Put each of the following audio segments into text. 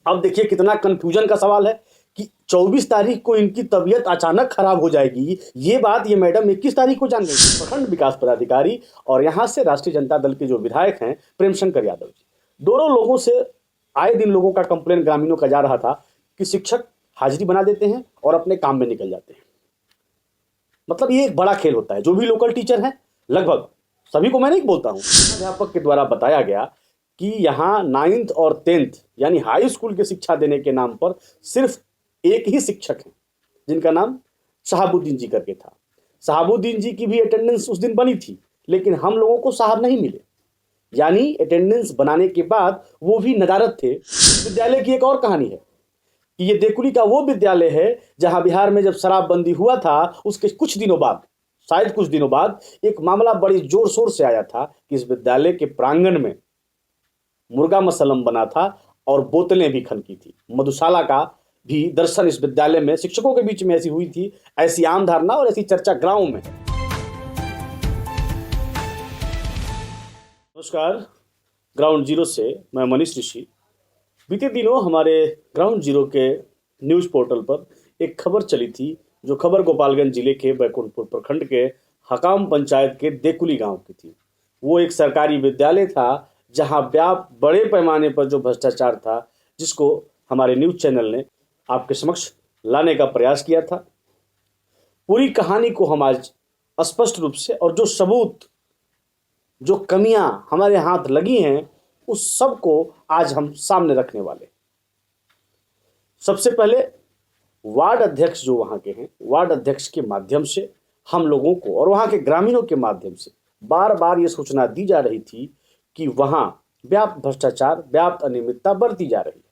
अब देखिए कितना कंफ्यूजन का सवाल है कि 24 तारीख को इनकी तबीयत अचानक खराब हो जाएगी। ये बात ये मैडम 21 तारीख को जान गई। प्रखंड विकास पदाधिकारी और यहाँ से राष्ट्रीय जनता दल के जो विधायक हैं प्रेमशंकर यादव जी, दोनों लोगों से आए दिन लोगों का कंप्लेन ग्रामीणों का जा रहा था कि शिक्षक हाजिरी बना देते हैं और अपने काम में निकल जाते हैं। मतलब ये एक बड़ा खेल होता है। जो भी लोकल टीचर हैं, लगभग सभी को मैं नहीं बोलता हूँ, अध्यापक के द्वारा बताया गया कि यहाँ 9th और 10th यानी हाई स्कूल की शिक्षा देने के नाम पर सिर्फ एक ही शिक्षक हैं जिनका नाम शहाबुद्दीन जी करके था। शहाबुद्दीन जी की भी अटेंडेंस उस दिन बनी थी, लेकिन हम लोगों को साहब नहीं मिले। यानी अटेंडेंस बनाने के बाद वो भी नदारत थे। विद्यालय की एक और कहानी है कि ये देकुली का वो विद्यालय है जहां बिहार में जब शराबबंदी हुआ था उसके कुछ दिनों बाद, शायद कुछ दिनों बाद, एक मामला बड़ी जोर शोर से आया था कि इस विद्यालय के प्रांगण में मुर्गा मसल्लम बना था और बोतलें भी खनकी थी। मधुशाला का भी दर्शन इस विद्यालय में शिक्षकों के बीच में ऐसी हुई थी, ऐसी आम धारणा और ऐसी चर्चा गांव में है। नमस्कार, ग्राउंड जीरो से मैं मनीष ऋषि। बीते दिनों हमारे ग्राउंड जीरो के न्यूज़ पोर्टल पर एक खबर चली थी, जो खबर गोपालगंज जिले के बैकुंठपुर प्रखंड के हकाम पंचायत के देकुली गांव की थी। वो एक सरकारी विद्यालय था जहां बड़े पैमाने पर जो भ्रष्टाचार था, जिसको हमारे न्यूज़ चैनल ने आपके समक्ष लाने का प्रयास किया था। पूरी कहानी को हम आज स्पष्ट रूप से और जो सबूत, जो कमियां हमारे हाथ लगी हैं, उस सब को आज हम सामने रखने वाले। सबसे पहले वार्ड अध्यक्ष जो वहां के हैं, वार्ड अध्यक्ष के माध्यम से हम लोगों को और वहां के ग्रामीणों के माध्यम से बार बार ये सूचना दी जा रही थी कि वहां व्याप्त भ्रष्टाचार, व्याप्त अनियमितता बरती जा रही है।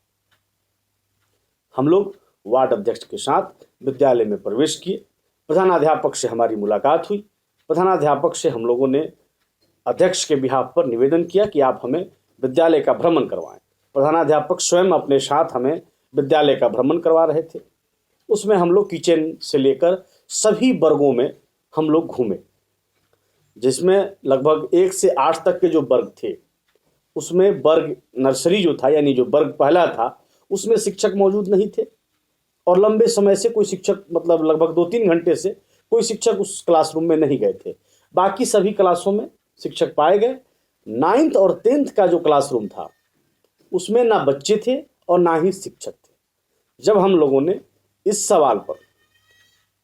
हम लोग वार्ड अध्यक्ष के साथ विद्यालय में प्रवेश किए। प्रधानाध्यापक से हमारी मुलाकात हुई। प्रधानाध्यापक से हम लोगों ने अध्यक्ष के बिहाफ पर निवेदन किया कि आप हमें विद्यालय का भ्रमण करवाएं। प्रधानाध्यापक स्वयं अपने साथ हमें विद्यालय का भ्रमण करवा रहे थे। उसमें हम लोग किचन से लेकर सभी वर्गों में हम लोग घूमे, जिसमें लगभग 1 से 8 तक के जो वर्ग थे, उसमें वर्ग नर्सरी जो था, यानी जो वर्ग पहला था, उसमें शिक्षक मौजूद नहीं थे और लंबे समय से कोई शिक्षक, मतलब लगभग 2-3 घंटे से कोई शिक्षक उस क्लासरूम में नहीं गए थे। बाकी सभी क्लासों में शिक्षक पाए गए। 9th और 10th का जो क्लासरूम था, उसमें ना बच्चे थे और ना ही शिक्षक थे। जब हम लोगों ने इस सवाल पर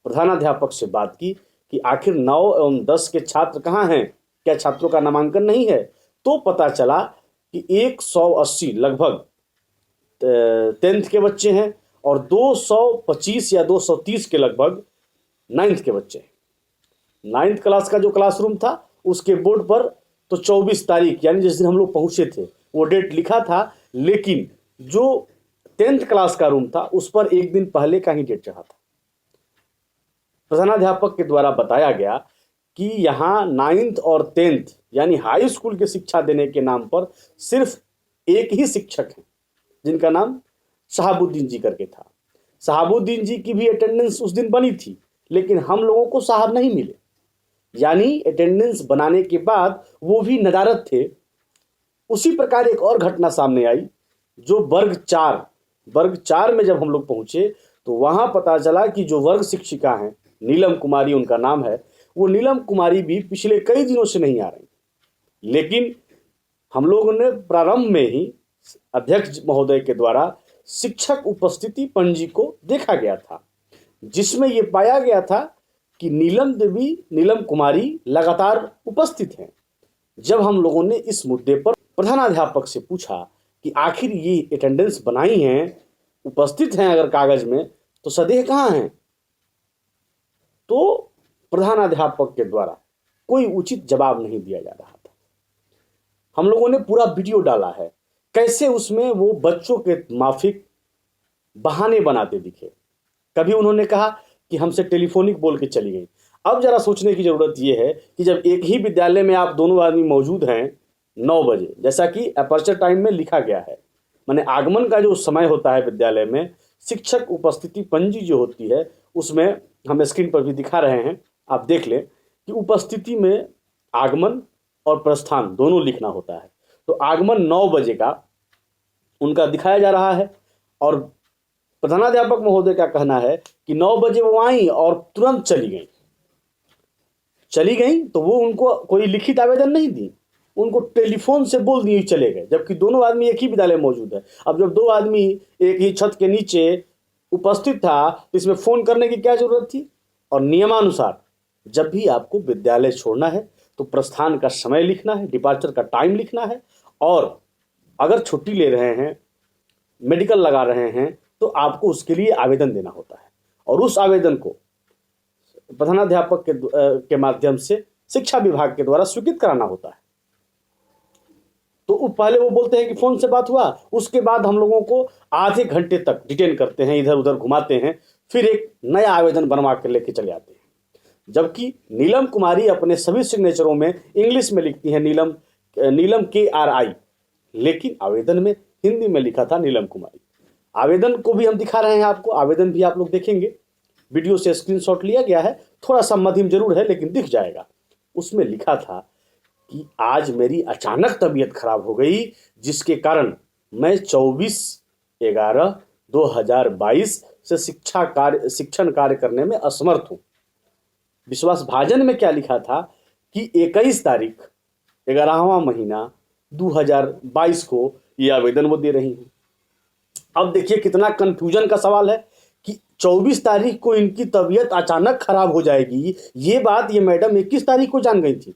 प्रधानाध्यापक से बात की कि आखिर 9 एवं 10 के छात्र कहाँ हैं, क्या छात्रों का नामांकन नहीं है, तो पता चला कि 180 लगभग 10th के बच्चे हैं और 225 या 230 के लगभग 9th के बच्चे हैं। 9th क्लास का जो क्लासरूम था, उसके बोर्ड पर तो 24 तारीख यानी जिस दिन हम लोग पहुंचे थे वो डेट लिखा था, लेकिन जो 10th क्लास का रूम था उस पर एक दिन पहले का ही डेट चढ़ा था। प्रधानाध्यापक के द्वारा बताया गया कि यहाँ 9th और 10th यानी हाई स्कूल की शिक्षा देने के नाम पर सिर्फ एक ही शिक्षक हैं जिनका नाम शहाबुद्दीन जी करके था। शहाबुद्दीन जी की भी अटेंडेंस उस दिन बनी थी, लेकिन हम लोगों को साहब नहीं मिले। यानी अटेंडेंस बनाने के बाद वो भी नदारत थे। उसी प्रकार एक और घटना सामने आई, जो वर्ग 4 में जब हम लोग पहुंचे तो वहां पता चला कि जो वर्ग शिक्षिका हैं, नीलम कुमारी उनका नाम है, वो नीलम कुमारी भी पिछले कई दिनों से नहीं आ रही। लेकिन हम लोगों ने प्रारंभ में ही अध्यक्ष महोदय के द्वारा शिक्षक उपस्थिति पंजी को देखा गया था, जिसमें ये पाया गया था कि नीलम कुमारी लगातार उपस्थित हैं। जब हम लोगों ने इस मुद्दे पर प्रधानाध्यापक से पूछा कि आखिर ये अटेंडेंस बनाई हैं, उपस्थित हैं अगर कागज में, तो सदेह कहाँ हैं, तो प्रधानाध्यापक के द्वारा कोई उचित जवाब नहीं दिया जा रहा था। हम लोगों ने पूरा वीडियो डाला है, कैसे उसमें वो बच्चों के माफिक बहाने बनाते दिखे। कभी उन्होंने कहा कि हमसे टेलीफोनिक बोल के चली गई। अब जरा सोचने की जरूरत यह है कि जब एक ही विद्यालय में आप दोनों आदमी मौजूद हैं 9 बजे, जैसा कि अपर्चर टाइम में लिखा गया है, माने आगमन का जो समय होता है विद्यालय में, शिक्षक उपस्थिति पंजी जो होती है, उसमें हम स्क्रीन पर भी दिखा रहे हैं, आप देख लें कि उपस्थिति में आगमन और प्रस्थान दोनों लिखना होता है। तो आगमन 9 बजे का उनका दिखाया जा रहा है और प्रधानाध्यापक महोदय का कहना है कि 9 बजे वो आई और तुरंत चली गई तो वो उनको कोई लिखित आवेदन नहीं दी, उनको टेलीफोन से बोल दिए चले गए, जबकि दोनों आदमी एक ही विद्यालय में मौजूद है। अब जब दो आदमी एक ही छत के नीचे उपस्थित था तो इसमें फोन करने की क्या जरूरत थी। और नियमानुसार जब भी आपको विद्यालय छोड़ना है तो प्रस्थान का समय लिखना है, डिपार्चर का टाइम लिखना है, और अगर छुट्टी ले रहे हैं, मेडिकल लगा रहे हैं, तो आपको उसके लिए आवेदन देना होता है और उस आवेदन को प्रधानाध्यापक के माध्यम से शिक्षा विभाग के द्वारा स्वीकृत कराना होता है। तो पहले वो बोलते हैं कि फोन से बात हुआ, उसके बाद हम लोगों को आधे घंटे तक डिटेन करते हैं, इधर उधर घुमाते हैं, फिर एक नया आवेदन बनवा कर लेके चले आते हैं। जबकि नीलम कुमारी अपने सभी सिग्नेचरों में इंग्लिश में लिखती है नीलम KRI, लेकिन आवेदन में हिंदी में लिखा था नीलम कुमारी। आवेदन को भी हम दिखा रहे हैं आपको, आवेदन भी आप लोग देखेंगे, वीडियो से स्क्रीनशॉट लिया गया है, थोड़ा सा मध्यम जरूर है लेकिन दिख जाएगा। उसमें लिखा था कि आज मेरी अचानक तबीयत खराब हो गई, जिसके कारण मैं 24/11/2022 से शिक्षण कार्य करने में असमर्थ हूं। विश्वास भाजन में क्या लिखा था कि 21 तारीख 11वां महीना 2022 को यह आवेदन वो दे रही हैं। अब देखिए कितना कंफ्यूजन का सवाल है कि 24 तारीख को इनकी तबीयत अचानक खराब हो जाएगी, ये बात ये मैडम 21 तारीख को जान गई थी।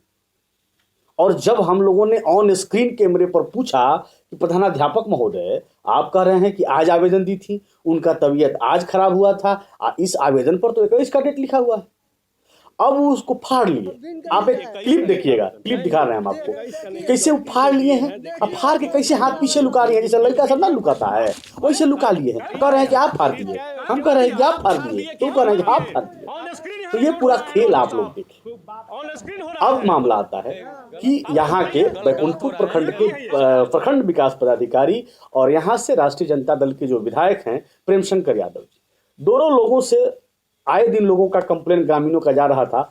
और जब हम लोगों ने ऑन स्क्रीन कैमरे पर पूछा कि प्रधानाध्यापक महोदय आप कह रहे हैं कि आज आवेदन दी थी, उनका तबीयत आज खराब हुआ था, इस आवेदन पर तो 21 का डेट लिखा हुआ है। अब वो उसको फाड़ लिए। आप एक क्लिप देखिएगा, क्लिप दिखा रहे हैं हम आपको, कैसे वो फाड़ लिए हैं। अब फाड़ के कैसे हाथ पीछे लुका रही है, जैसे लड़का सब ना लुकाता है वैसे लुका लिए हैं। कह रहे हैं कि आप फाड़ दिए, हम कह रहे हैं कि आप फाड़ दिए, तो कह रहे हैं कि आप फाड़ दिए। तो ये पूरा खेल आप लोग देखिए। अब मामला आता है कि यहाँ के बैकुंठपुर प्रखंड के प्रखंड विकास पदाधिकारी और यहाँ से राष्ट्रीय जनता दल के जो विधायक हैं प्रेम शंकर यादव जी, दोनों लोगों से आए दिन लोगों का कंप्लेन ग्रामीणों का जा रहा था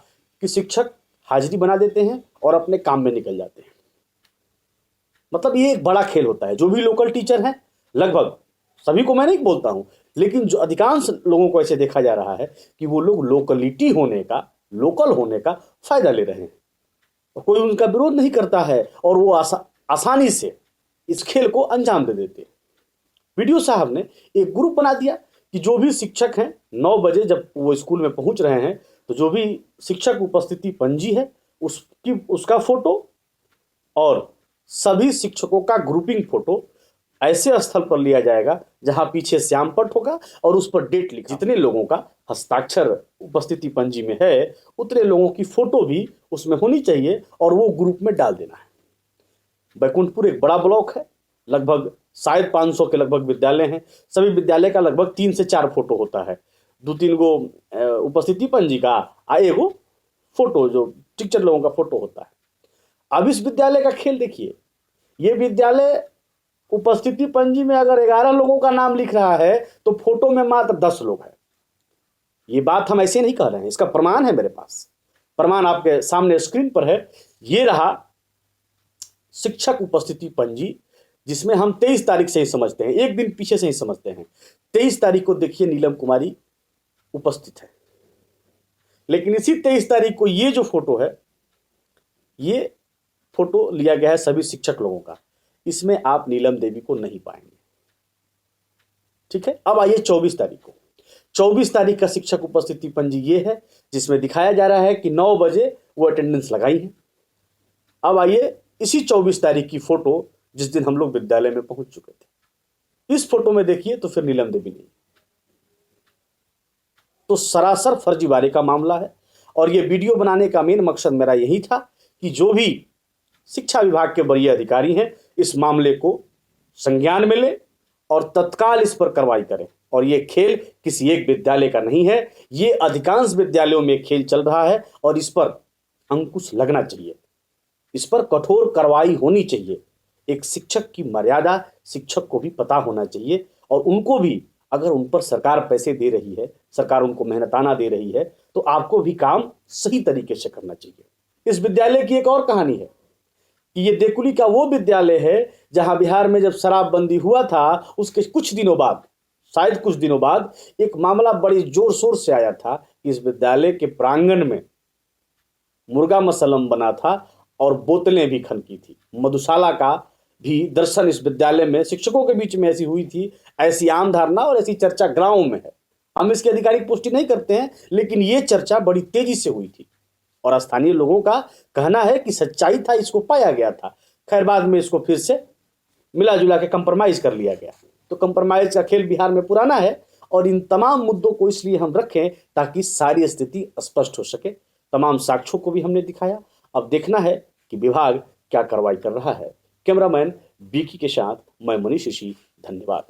कि शिक्षक हाजिरी बना देते हैं और अपने काम में निकल जाते हैं। मतलब ये एक बड़ा खेल होता है। जो भी लोकल टीचर हैं, लगभग सभी को मैं नहीं बोलता हूं, लेकिन जो अधिकांश लोगों को ऐसे देखा जा रहा है कि वो लोग लोकल होने का फायदा ले रहे हैं और कोई उनका विरोध नहीं करता है और वो आसानी से इस खेल को अंजाम दे देते हैं। वीडियो साहब ने एक ग्रुप बना दिया कि जो भी शिक्षक हैं 9 बजे जब वो स्कूल में पहुंच रहे हैं तो जो भी शिक्षक उपस्थिति पंजी है उसका फोटो और सभी शिक्षकों का ग्रुपिंग फोटो ऐसे स्थल पर लिया जाएगा जहां पीछे श्याम पट होगा और उस पर डेट लिखा। जितने लोगों का हस्ताक्षर उपस्थिति पंजी में है उतने लोगों की फोटो भी उसमें होनी चाहिए और वो ग्रुप में डाल देना है। बैकुंठपुर एक बड़ा ब्लॉक है, लगभग शायद 500 के लगभग विद्यालय हैं। सभी विद्यालय का लगभग 3 से 4 फोटो होता है, 2-3 गो उपस्थिति पंजी का, एगो फोटो जो टीचर लोगों का फोटो होता है। अब इस विद्यालय का खेल देखिए, ये विद्यालय उपस्थिति पंजी में अगर 11 लोगों का नाम लिख रहा है तो फोटो में मात्र 10 लोग हैं। ये बात हम ऐसे नहीं कह रहे हैं, इसका प्रमाण है मेरे पास, प्रमाण आपके सामने स्क्रीन पर है। ये रहा शिक्षक उपस्थिति पंजी, जिसमें हम 23 तारीख से ही समझते हैं, एक दिन पीछे से ही समझते हैं। 23 तारीख को देखिए नीलम कुमारी उपस्थित है, लेकिन इसी 23 तारीख को ये जो फोटो है, ये फोटो लिया गया है सभी शिक्षक लोगों का, इसमें आप नीलम देवी को नहीं पाएंगे। ठीक है, अब आइए 24 तारीख को। 24 तारीख का शिक्षक उपस्थिति पंजी ये है जिसमें दिखाया जा रहा है कि 9 बजे वो अटेंडेंस लगाई है। अब आइए इसी 24 तारीख की फोटो जिस दिन हम लोग विद्यालय में पहुंच चुके थे, इस फोटो में देखिए तो फिर नीलम देवी नहीं, तो सरासर फर्जीवाड़े का मामला है। और यह वीडियो बनाने का मेन मकसद मेरा यही था कि जो भी शिक्षा विभाग के वरीय अधिकारी हैं इस मामले को संज्ञान में ले और तत्काल इस पर कार्रवाई करें। और यह खेल किसी एक विद्यालय का नहीं है, ये अधिकांश विद्यालयों में खेल चल रहा है और इस पर अंकुश लगना चाहिए, इस पर कठोर कार्रवाई होनी चाहिए। एक शिक्षक की मर्यादा शिक्षक को भी पता होना चाहिए और उनको भी, अगर उन पर सरकार पैसे दे रही है, सरकार उनको मेहनताना दे रही है, तो आपको भी काम सही तरीके से करना चाहिए। इस विद्यालय की एक और कहानी है कि ये देकुली का वो विद्यालय है जहां बिहार में जब शराबबंदी हुआ था उसके कुछ दिनों बाद शायद कुछ दिनों बाद एक मामला बड़ी जोर शोर से आया था कि इस विद्यालय के प्रांगण में मुर्गा मसल्लम बना था और बोतलें भी खनकी थी। मधुशाला का भी दर्शन इस विद्यालय में शिक्षकों के बीच में ऐसी हुई थी, ऐसी आम धारणा और ऐसी चर्चा ग्रामों में है। हम इसकी आधिकारिक पुष्टि नहीं करते हैं, लेकिन ये चर्चा बड़ी तेजी से हुई थी और स्थानीय लोगों का कहना है कि सच्चाई था, इसको पाया गया था। खैर बाद में इसको फिर से मिला जुला के कंप्रोमाइज कर लिया गया। तो कंप्रोमाइज का खेल बिहार में पुराना है और इन तमाम मुद्दों को इसलिए हम रखें ताकि सारी स्थिति स्पष्ट हो सके। तमाम साक्ष्यों को भी हमने दिखाया। अब देखना है कि विभाग क्या कार्रवाई कर रहा है। कैमरामैन बीकी के साथ मैं मनीष ऋषि, धन्यवाद।